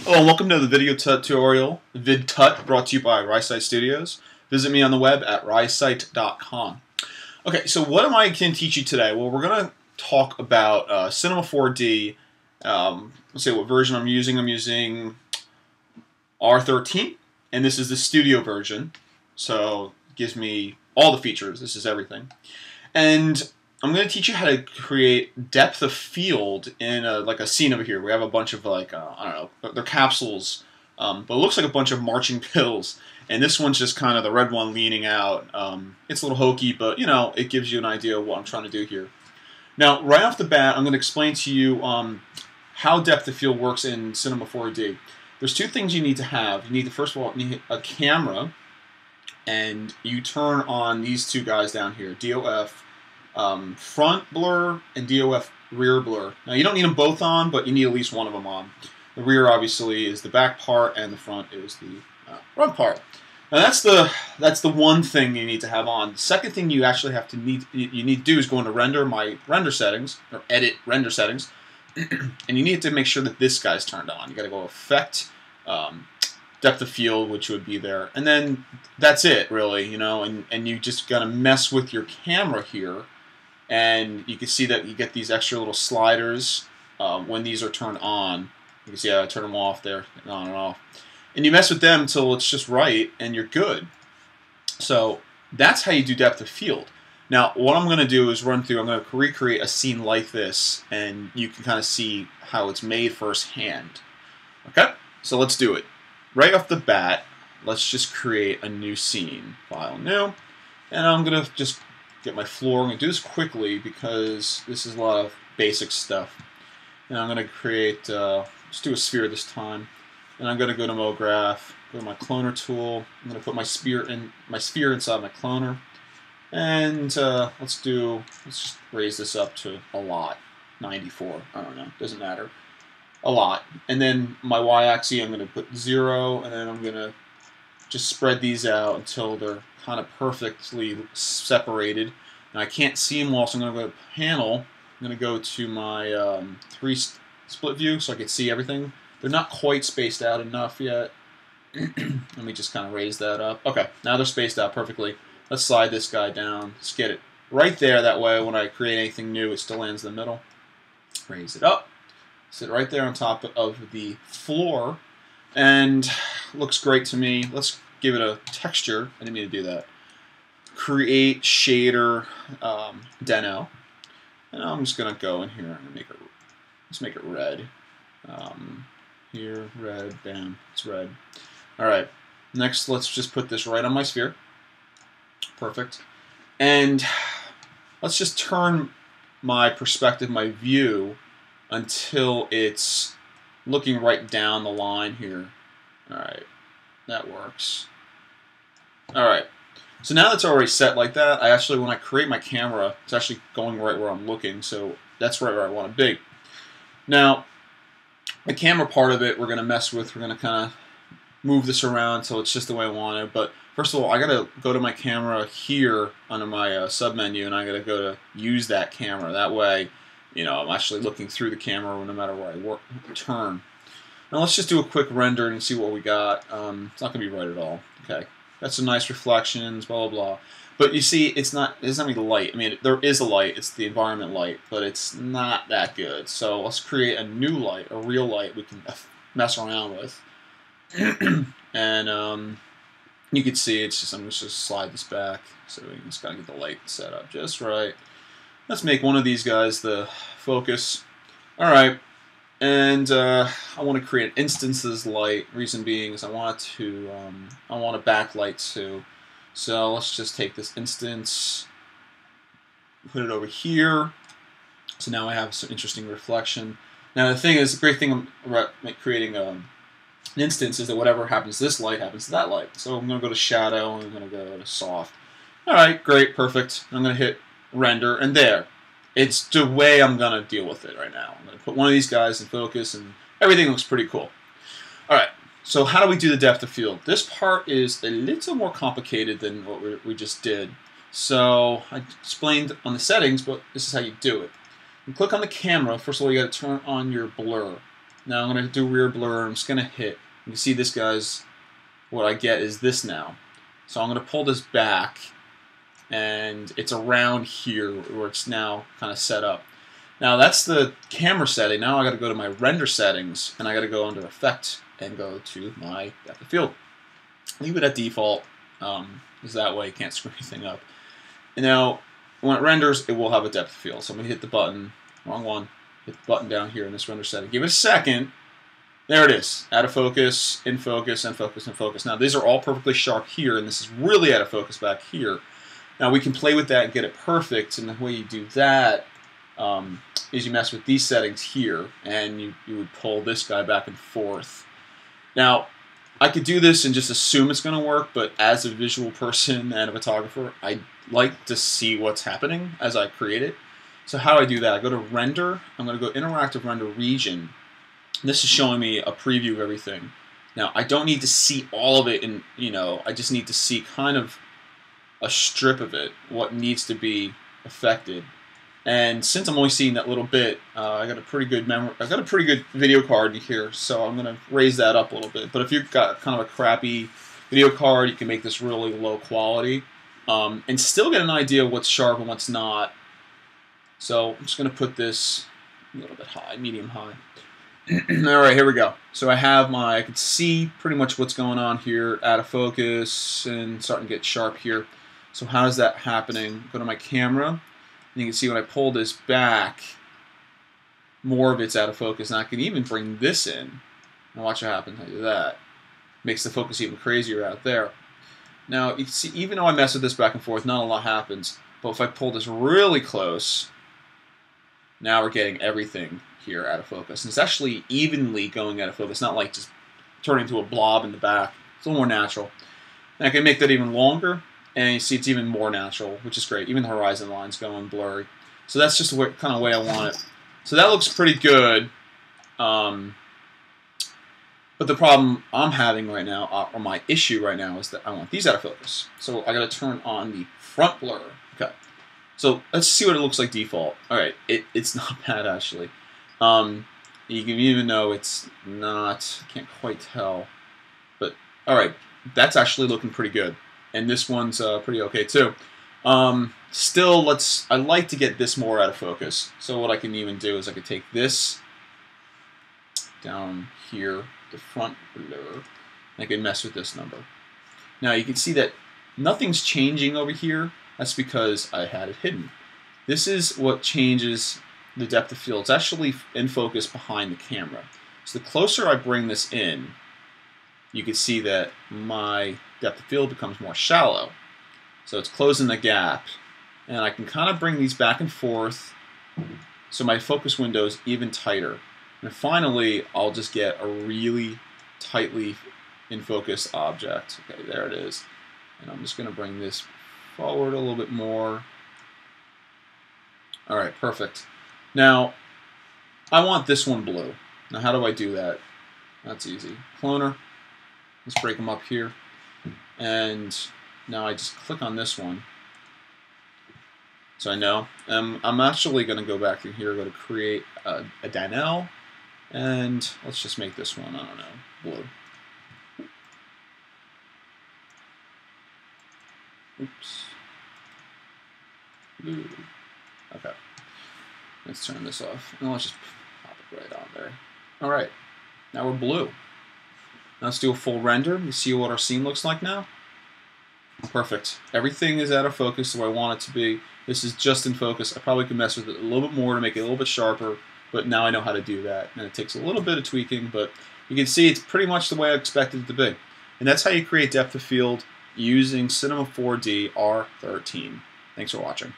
Hello and welcome to the video tutorial, VidTut, brought to you by RiseSite Studios. Visit me on the web at risesite.com. Okay, so what am I going to teach you today? Well, we're going to talk about Cinema 4D. Let's say what version I'm using. I'm using R13, and this is the studio version. So it gives me all the features. This is everything. And I'm going to teach you how to create depth of field in like a scene over here. We have a bunch of I don't know, they're capsules, but it looks like a bunch of marching pills. And this one's just kind of the red one leaning out. It's a little hokey, but you know, it gives you an idea of what I'm trying to do here. Now, right off the bat, I'm going to explain to you how depth of field works in Cinema 4D. There's two things you need to have. You need to, first of all, need a camera, and you turn on these two guys down here, DOF front blur and DOF rear blur. Now you don't need them both on, but you need at least one of them on. The rear obviously is the back part, and the front is the front part. Now that's the one thing you need to have on. The second thing you actually need to do is go into my render settings, or edit render settings, and you need to make sure that this guy's turned on. You got to go effect, depth of field, which would be there, and then that's it really, you know. And you just got to mess with your camera here. And you can see that you get these extra little sliders when these are turned on. You can see how I turn them off there, on and off. And you mess with them until it's just right, and you're good. So that's how you do depth of field. Now, what I'm going to do is run through, I'm going to recreate a scene like this, and you can kind of see how it's made firsthand. Okay? So let's do it. Right off the bat, let's just create a new scene. File, new. And I'm going to just get my floor. I'm going to do this quickly because this is a lot of basic stuff. And I'm going to create, let's do a sphere this time. And I'm going to go to MoGraph, go to my cloner tool. I'm going to put my sphere inside my cloner. And let's just raise this up to a lot, 94. I don't know, doesn't matter. A lot. And then my y-axis, I'm going to put 0, and then I'm going to just spread these out until they're kind of perfectly separated. And I can't see them all, so I'm going to go to panel. I'm going to go to my 3 split view so I can see everything. They're not quite spaced out enough yet. Let me just kind of raise that up. Okay, now they're spaced out perfectly. Let's slide this guy down. Let's get it right there. That way, when I create anything new, it still lands in the middle. Raise it up. Sit right there on top of the floor. And looks great to me. Let's give it a texture. I didn't mean to do that. Create shader deno, and I'm just gonna go in here and let's make it red. Here, red, bam, it's red. All right. Next, let's just put this right on my sphere. Perfect. And let's just turn my perspective, my view, until it's looking right down the line here. All right, that works. All right, so now that's already set like that, when I create my camera, it's actually going right where I'm looking, so that's right where I want to be. Now, the camera part of it we're going to mess with. We're going to kind of move this around so it's just the way I want it. But first of all, I got to go to my camera here under my submenu, and I got to go to use that camera. That way, you know, I'm actually looking through the camera no matter where I turn. Now let's just do a quick render and see what we got. It's not going to be right at all. Okay, got some nice reflections, blah blah blah. But you see, there's not any light. I mean, there is a light. It's the environment light, but it's not that good. So let's create a new light, a real light we can mess around with. And you can see it's just, I'm just going to slide this back so we just got to get the light set up just right. Let's make one of these guys the focus. All right. And I want to create instances light. Reason being is I want a backlight too. So let's just take this instance, put it over here. So now I have some interesting reflection. Now the great thing about creating an instance is that whatever happens to this light happens to that light. So I'm going to go to shadow, and I'm going to go to soft. All right, great, perfect. I'm going to hit render, and there. It's the way I'm going to deal with it right now. I'm going to put one of these guys in focus, and everything looks pretty cool. All right, so how do we do the depth of field? This part is a little more complicated than what we just did. So I explained on the settings, but this is how you do it. You click on the camera. First of all, you got to turn on your blur. Now I'm going to do rear blur. I'm just going to hit. You can see this guy's, what I get is this now. So I'm going to pull this back, and it's around here where it's now kind of set up. Now that's the camera setting. Now I got to go to my render settings, and I got to go under Effect and go to my depth of field. Leave it at default, because that way you can't screw anything up. And now when it renders, it will have a depth of field. So I'm going to hit the button, wrong one, hit the button down here in this render setting. Give it a second. There it is. Out of focus, in focus, and focus, and focus. Now these are all perfectly sharp here, and this is really out of focus back here. Now we can play with that and get it perfect, and the way you do that is you mess with these settings here, and you would pull this guy back and forth. Now, I could do this and just assume it's going to work, but as a visual person and a photographer, I like to see what's happening as I create it. So how do I do that? I go to Render. I'm going to go Interactive Render Region. This is showing me a preview of everything. Now, I don't need to see all of it, and I just need to see kind of a strip of it, what needs to be affected. And since I'm only seeing that little bit, I got a pretty good video card here, so I'm going to raise that up a little bit. But if you've got kind of a crappy video card, you can make this really low quality and still get an idea of what's sharp and what's not. So I'm just going to put this a little bit high, medium high. All right, here we go. So I can see pretty much what's going on here, out of focus and starting to get sharp here. So how is that happening? Go to my camera. You can see when I pull this back, more of it's out of focus. And I can even bring this in. And watch what happens when I do that. Makes the focus even crazier out there. Now, you can see, even though I mess with this back and forth, not a lot happens. But if I pull this really close, now we're getting everything here out of focus. And it's actually evenly going out of focus, not like just turning into a blob in the back. It's a little more natural. And I can make that even longer. And you see it's even more natural, which is great. Even the horizon line's going blurry. So that's just the kind of way I want it. So that looks pretty good. But the problem I'm having right now, or my issue right now, is that I want these out of focus. So I got to turn on the front blur. Okay. So let's see what it looks like default. All right, it's not bad actually. You can even know it's not. Can't quite tell. But all right, that's actually looking pretty good. And this one's pretty okay too. Still, I like to get this more out of focus. So what I can even do is I could take this down here, the front blur, and I can mess with this number. Now you can see that nothing's changing over here. That's because I had it hidden. This is what changes the depth of field. It's actually in focus behind the camera. So the closer I bring this in, you can see that my depth of field becomes more shallow. So it's closing the gap. And I can kind of bring these back and forth so my focus window is even tighter. And finally, I'll just get a really tightly in focus object. Okay, there it is. And I'm just going to bring this forward a little bit more. All right, perfect. Now, I want this one blue. Now, how do I do that? That's easy. Cloner. Let's break them up here. And now I just click on this one. So I know. I'm actually going to go back through here, go to create a Dynel, and let's just make this one, I don't know, blue. Oops. Blue. Okay. Let's turn this off. And let's just pop it right on there. All right. Now we're blue. Now let's do a full render. You see what our scene looks like now? Perfect. Everything is out of focus the way I want it to be. This is just in focus. I probably could mess with it a little bit more to make it a little bit sharper, but now I know how to do that. And it takes a little bit of tweaking, but you can see it's pretty much the way I expected it to be. And that's how you create depth of field using Cinema 4D R13. Thanks for watching.